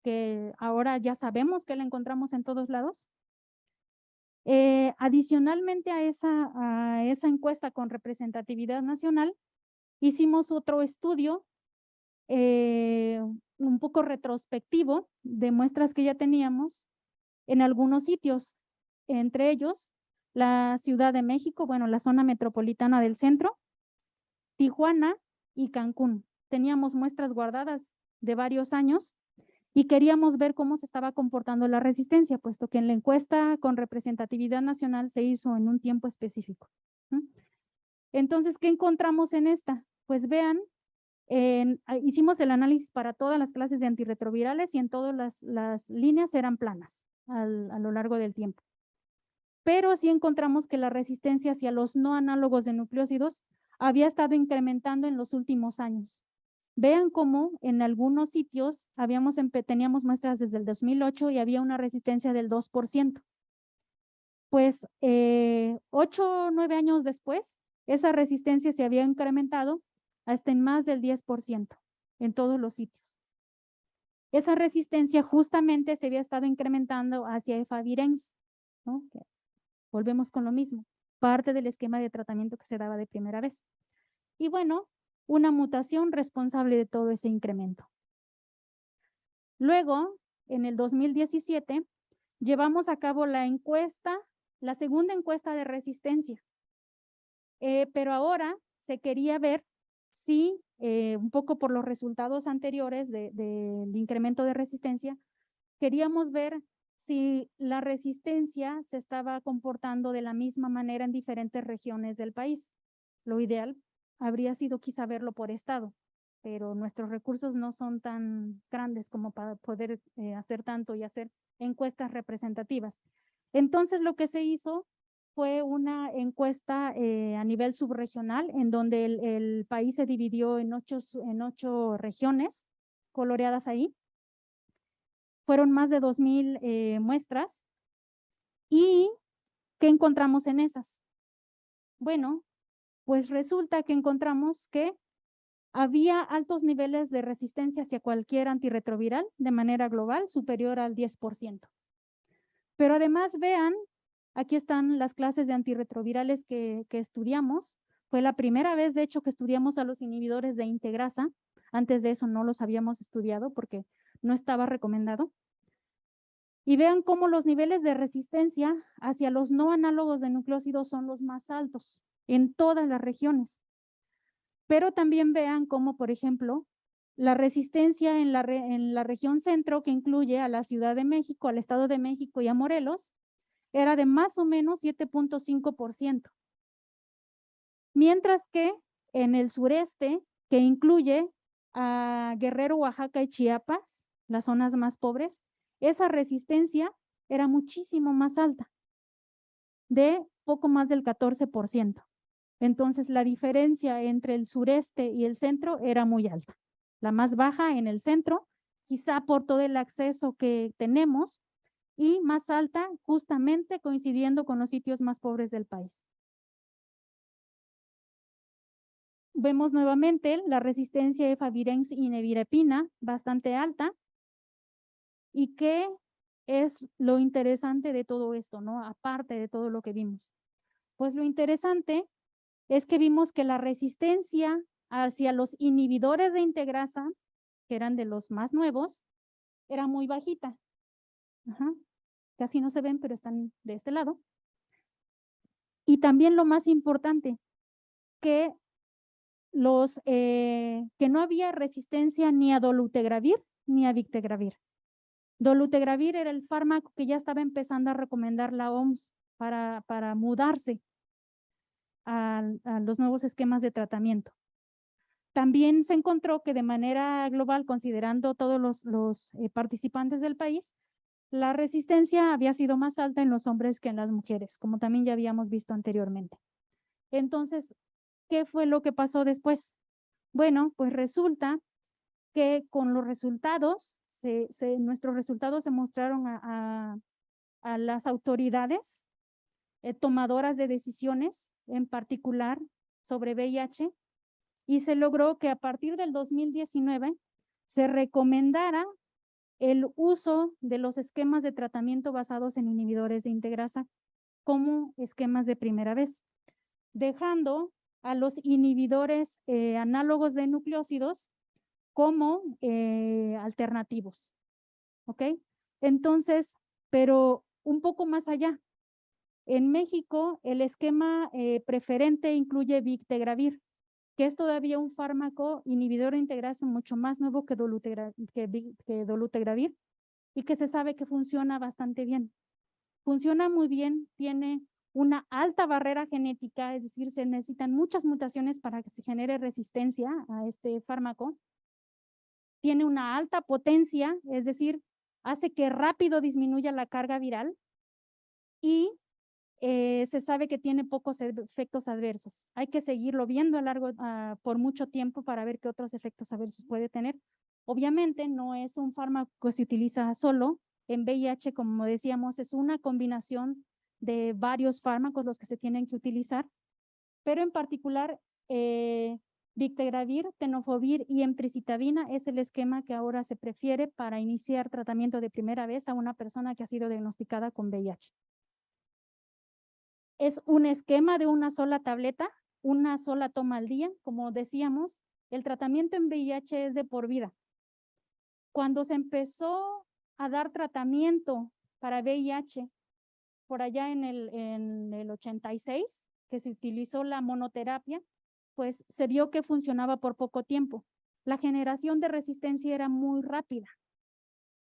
que ahora ya sabemos que la encontramos en todos lados. Adicionalmente a esa encuesta con representatividad nacional, hicimos otro estudio un poco retrospectivo de muestras que ya teníamos en algunos sitios, entre ellos la Ciudad de México, bueno, la zona metropolitana del centro, Tijuana y Cancún. Teníamos muestras guardadas de varios años y queríamos ver cómo se estaba comportando la resistencia, puesto que en la encuesta con representatividad nacional se hizo en un tiempo específico. Entonces, ¿qué encontramos en esta? Pues vean, hicimos el análisis para todas las clases de antirretrovirales y en todas las líneas eran planas a lo largo del tiempo. Pero sí encontramos que la resistencia hacia los no análogos de nucleósidos había estado incrementando en los últimos años. Vean cómo en algunos sitios teníamos muestras desde el 2008 y había una resistencia del 2%. Pues 8 o 9 años después, esa resistencia se había incrementado hasta en más del 10% en todos los sitios. Esa resistencia justamente se había estado incrementando hacia efavirenz, ¿no? Volvemos con lo mismo, parte del esquema de tratamiento que se daba de primera vez. Y bueno, una mutación responsable de todo ese incremento. Luego, en el 2017, llevamos a cabo la segunda encuesta de resistencia. Pero ahora se quería ver si, un poco por los resultados anteriores del incremento de resistencia, queríamos ver si la resistencia se estaba comportando de la misma manera en diferentes regiones del país. Lo ideal habría sido quizá verlo por estado, pero nuestros recursos no son tan grandes como para poder hacer tanto y hacer encuestas representativas. Entonces, lo que se hizo fue una encuesta a nivel subregional, en donde el país se dividió en 8 regiones coloreadas ahí. Fueron más de 2,000 muestras. ¿Y qué encontramos en esas? Bueno, pues resulta que encontramos que había altos niveles de resistencia hacia cualquier antirretroviral de manera global, superior al 10%. Pero además vean, aquí están las clases de antirretrovirales que estudiamos. Fue la primera vez, de hecho, que estudiamos a los inhibidores de integrasa. Antes de eso no los habíamos estudiado porque no estaba recomendado. Y vean cómo los niveles de resistencia hacia los no análogos de nucleósidos son los más altos en todas las regiones. Pero también vean cómo, por ejemplo, la resistencia en la región centro, que incluye a la Ciudad de México, al Estado de México y a Morelos, era de más o menos 7.5%. Mientras que en el sureste, que incluye a Guerrero, Oaxaca y Chiapas, las zonas más pobres, esa resistencia era muchísimo más alta, de poco más del 14%. Entonces, la diferencia entre el sureste y el centro era muy alta. La más baja en el centro, quizá por todo el acceso que tenemos, y más alta justamente coincidiendo con los sitios más pobres del país. Vemos nuevamente la resistencia de efavirenz y nevirapina bastante alta. ¿Y qué es lo interesante de todo esto, no? Aparte de todo lo que vimos. Pues lo interesante es que vimos que la resistencia hacia los inhibidores de integrasa, que eran de los más nuevos, era muy bajita. Casi no se ven, pero están de este lado. Y también lo más importante, que no había resistencia ni a dolutegravir ni a bictegravir. Dolutegravir era el fármaco que ya estaba empezando a recomendar la OMS para mudarse a los nuevos esquemas de tratamiento. También se encontró que de manera global, considerando todos los participantes del país, la resistencia había sido más alta en los hombres que en las mujeres, como también ya habíamos visto anteriormente. Entonces, ¿qué fue lo que pasó después? Bueno, pues resulta que con los resultados, nuestros resultados se mostraron a las autoridades tomadoras de decisiones, en particular sobre VIH, y se logró que a partir del 2019 se recomendara el uso de los esquemas de tratamiento basados en inhibidores de integrasa como esquemas de primera vez, dejando a los inhibidores análogos de nucleósidos como alternativos. ¿Ok? Entonces, pero un poco más allá. En México, el esquema preferente incluye Bictegravir, que es todavía un fármaco inhibidor de integrasa mucho más nuevo que dolutegravir y que se sabe que funciona bastante bien. Funciona muy bien, tiene una alta barrera genética, es decir, se necesitan muchas mutaciones para que se genere resistencia a este fármaco. Tiene una alta potencia, es decir, hace que rápido disminuya la carga viral y se sabe que tiene pocos efectos adversos. Hay que seguirlo viendo por mucho tiempo para ver qué otros efectos adversos puede tener. Obviamente no es un fármaco que se utiliza solo. En VIH, como decíamos, es una combinación de varios fármacos los que se tienen que utilizar, pero en particular Bictegravir, tenofovir y emtricitabina es el esquema que ahora se prefiere para iniciar tratamiento de primera vez a una persona que ha sido diagnosticada con VIH. Es un esquema de una sola tableta, una sola toma al día. Como decíamos, el tratamiento en VIH es de por vida. Cuando se empezó a dar tratamiento para VIH, por allá en el 86, que se utilizó la monoterapia, pues se vio que funcionaba por poco tiempo. La generación de resistencia era muy rápida.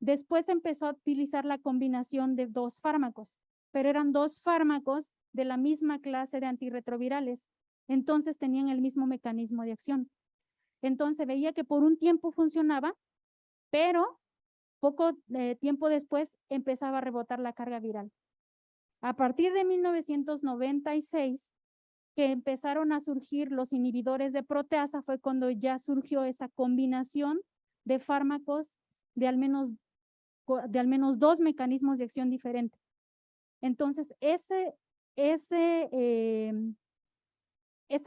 Después empezó a utilizar la combinación de dos fármacos, pero eran dos fármacos de la misma clase de antirretrovirales. Entonces tenían el mismo mecanismo de acción. Entonces veía que por un tiempo funcionaba, pero poco tiempo después empezaba a rebotar la carga viral. A partir de 1996, que empezaron a surgir los inhibidores de proteasa, fue cuando ya surgió esa combinación de fármacos de al menos dos mecanismos de acción diferentes. Entonces, esa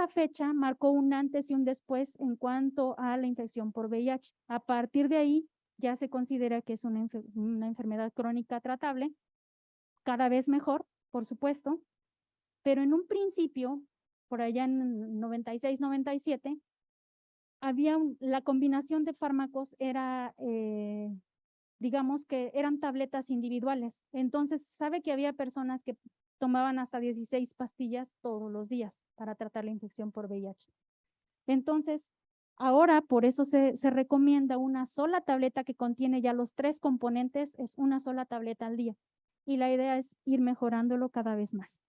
fecha marcó un antes y un después en cuanto a la infección por VIH. A partir de ahí, ya se considera que es una enfermedad crónica tratable, cada vez mejor, por supuesto, pero en un principio, por allá en 96, 97, la combinación de fármacos era, digamos que eran tabletas individuales. Entonces, sabe que había personas que tomaban hasta 16 pastillas todos los días para tratar la infección por VIH. Entonces, ahora por eso se recomienda una sola tableta que contiene ya los 3 componentes, es una sola tableta al día. Y la idea es ir mejorándolo cada vez más.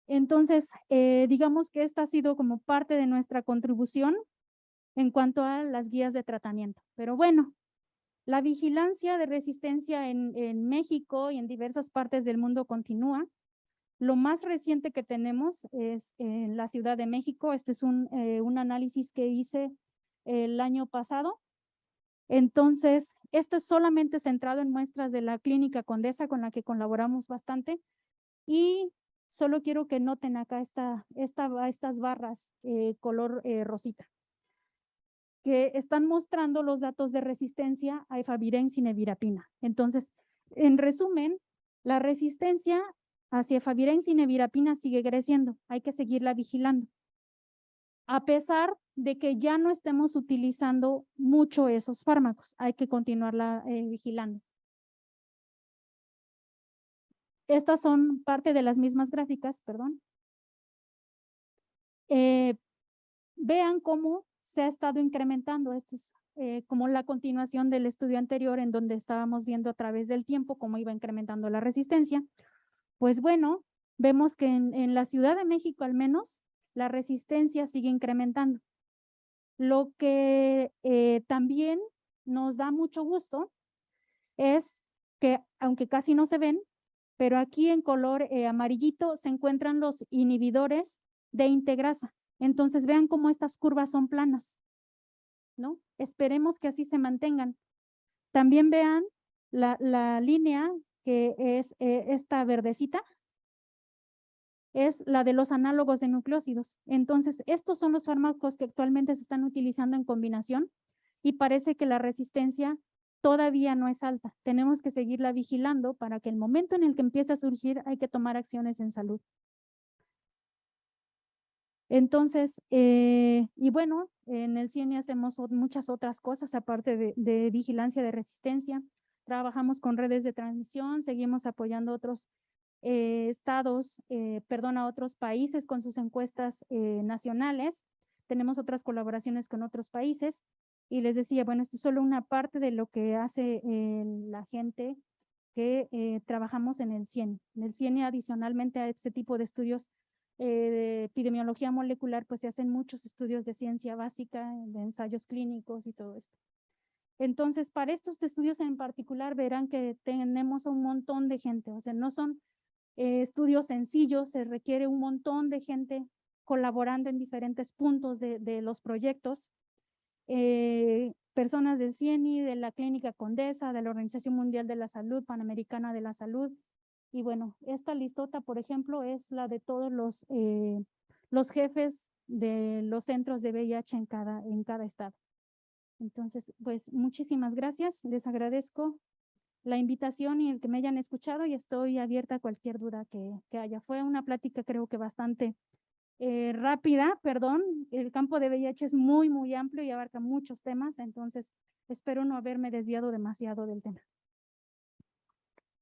Entonces, digamos que esta ha sido como parte de nuestra contribución en cuanto a las guías de tratamiento. Pero bueno, la vigilancia de resistencia en México y en diversas partes del mundo continúa. Lo más reciente que tenemos es en la Ciudad de México. Este es un análisis que hice el año pasado. Entonces, esto es solamente centrado en muestras de la Clínica Condesa, con la que colaboramos bastante. Y solo quiero que noten acá estas barras color rosita, que están mostrando los datos de resistencia a efavirenz y nevirapina. Entonces, en resumen, la resistencia hacia efavirenz y nevirapina sigue creciendo. Hay que seguirla vigilando. A pesar de que ya no estemos utilizando mucho esos fármacos, hay que continuarla vigilando. Estas son parte de las mismas gráficas, perdón. Vean cómo se ha estado incrementando. Esto es como la continuación del estudio anterior, en donde estábamos viendo a través del tiempo cómo iba incrementando la resistencia. Pues bueno, vemos que en la Ciudad de México al menos la resistencia sigue incrementando. Lo que también nos da mucho gusto es que, aunque casi no se ven, pero aquí en color amarillito se encuentran los inhibidores de integrasa. Entonces vean cómo estas curvas son planas, ¿no? Esperemos que así se mantengan. También vean la línea que es esta verdecita, es la de los análogos de nucleósidos. Entonces, estos son los fármacos que actualmente se están utilizando en combinación y parece que la resistencia todavía no es alta. Tenemos que seguirla vigilando para que el momento en el que empiece a surgir hay que tomar acciones en salud. Entonces, y bueno, en el CIENI hacemos muchas otras cosas aparte de vigilancia de resistencia. trabajamos con redes de transmisión, seguimos apoyando a otros a otros países con sus encuestas nacionales. Tenemos otras colaboraciones con otros países y les decía, bueno, esto es solo una parte de lo que hace la gente que trabajamos en el CIENI. En el CIENI, adicionalmente a este tipo de estudios de epidemiología molecular, pues se hacen muchos estudios de ciencia básica, de ensayos clínicos y todo esto. Entonces, para estos estudios en particular, verán que tenemos un montón de gente, o sea, no son estudios sencillos, se requiere un montón de gente colaborando en diferentes puntos de los proyectos. Personas del CIENI, de la Clínica Condesa, de la Organización Mundial de la Salud, Panamericana de la Salud. Y bueno, esta listota, por ejemplo, es la de todos los jefes de los centros de VIH en cada estado. Entonces, pues muchísimas gracias, les agradezco la invitación y el que me hayan escuchado y estoy abierta a cualquier duda que haya. Fue una plática creo que bastante rápida, perdón. El campo de VIH es muy, muy amplio y abarca muchos temas, entonces espero no haberme desviado demasiado del tema.